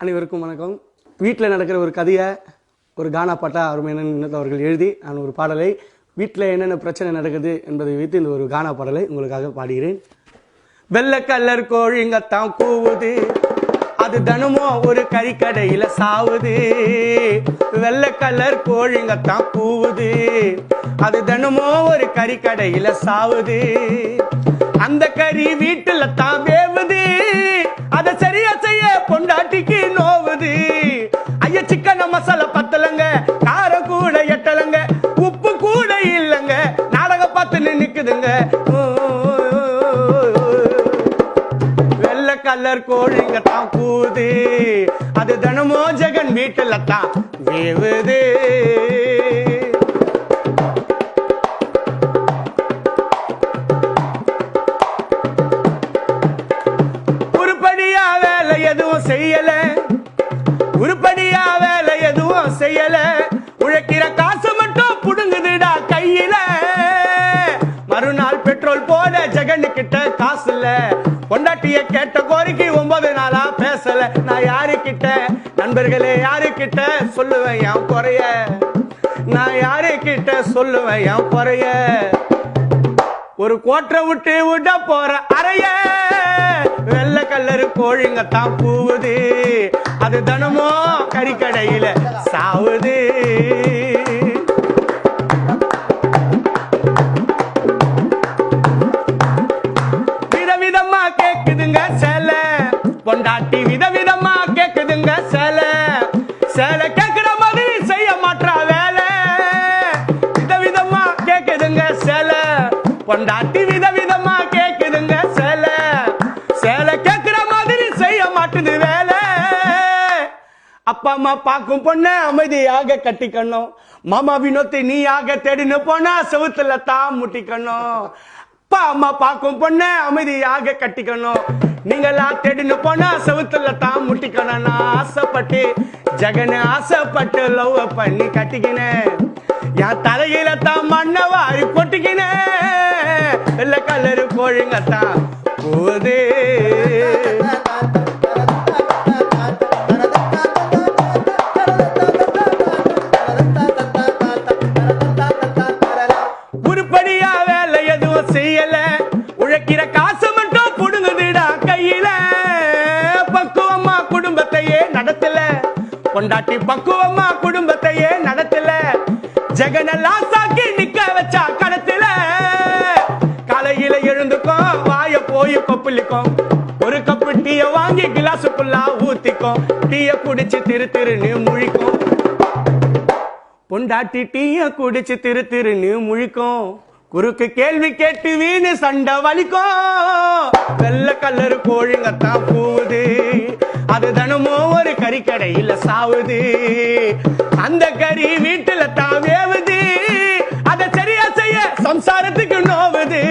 அனைவருக்கும் வணக்கம். வீட்டில் நடக்கிற ஒரு கதையை ஒரு கானா பாட்டா அருமையான அவர்கள் எழுதி நான் ஒரு பாடலை வீட்டில் என்னென்ன பிரச்சனை நடக்குது என்பதை வைத்து இந்த ஒரு கானா பாடலை உங்களுக்காக பாடுகிறேன். வெள்ளை கலர் கோழிங்கத்தான் கூவுது, அது தினமும் ஒரு கறிக்கடையில சாவுது. வெள்ளை கலர் கோழிங்கத்தான் கூவுது, அது தினமும் ஒரு கறிக்கடையில சாவுது. அந்த கறி வீட்டுல தான் வேவுது, அத சரியா செய்ய பொண்டாட்டிக்கு நோவுது. ஐயா சிக்கன மசாலா பத்தலங்க, காரம் கூட எட்டலங்க, உப்பு கூட இல்லங்க, நாடகம் பார்த்து நிக்குதுங்க. வெள்ளை கலர் கோழிங்க தான் கூவுது, அது தினமும் ஜெகன் வீட்டுல தான் வேவுது. எதுவும் செய்யல, உருப்படியா வேலை எதுவும் செய்யல, உழைக்கிற காசு மட்டும் புடுங்குதுடா கையில. மறுநாள் பெட்ரோல் போட ஜெகனு கிட்ட காசு இல்ல, பொண்டாட்டிய கேட்ட கோரிக்கை 9 நாளா பேசல. நான் யாருக்கிட்ட நண்பர்களே யாருக்கிட்ட சொல்லுவேன் என் குறைய, நான் யாருக்கிட்ட சொல்லுவேன் என் குறைய. ஒரு கோட்டை விட்டு விட போற அறைய, வெள்ளை கலரு கோழிங்க தான் பூவுது, அது தினமும் கறிக்கடையில சாவுது. விதவிதமா கேக்குதுங்க சேல, பொண்டாட்டி விதவிதமா கேக்குதுங்க சேல. சேல கேக்குற மாதிரி செய்ய மாட்டா வேலை, விதவிதமா கேக்குதுங்க சேல, பொண்டாட்டி விதவிதமா கேக்குதுங்க சேல. சேல கேக்குற மாதிரி செய்ய மாட்டுது வேலை. அப்பா அம்மா பாக்கும் பொண்ண அமைதியாக கட்டிக்கணும், மாமா வினோத்தை நீயாக தேடினு போனா செவுத்துல தான் முட்டிக்கணும். அப்பா அம்மா பாக்கும் பொண்ண அமைதியாக கட்டிக்கணும், நீங்களா தேடினு போனா செவுத்துல தான் முட்டிக்கணும். நான் ஆசைப்பட்டு ஜெகனை ஆசைப்பட்டு லவ் பண்ணி கட்டிக்கினேன், என் தலையில தான் மண்ணை வாரி கொட்டிக்கினேன். வெள்ளை கலரு கோழிங்கத்தான் போகுது. உருப்படியா வேலை எதுவும் செய்யல, உழைக்கிற காசு மட்டும் புடுங்குதுடா கையில. பக்குவமா குடும்பத்தையே நடத்தல, பொண்டாட்டி பக்குவமா குடும்பத்தையே நடத்தல. ஜெகன லாசாக்கி நிக்க வச்சா கடத்துல. காலையில எழுந்துக்கும், வாய போய் கொப்பளிக்கும், ஒரு கப்பு டீய வாங்கி கிளாஸுக்குள்ளா ஊத்திக்கும், டீய குடிச்சு திரு திருன்னு முழிக்கும். பொண்டாட்டி டீய குடிச்சு திரு திருன்னு முழிக்கும், குறுக்கு கேள்வி கேட்டு வீணு சண்டை வலிக்கும். வெள்ளை கலரு கோழிங்கத்தான் பூவுது, அது தினமும் ஒரு கறிக்கடையில சாவுது. அந்த கறி வீட்டுல தான் வேவுது, அதை சரியா செய்ய சம்சாரத்துக்கு நோவுது.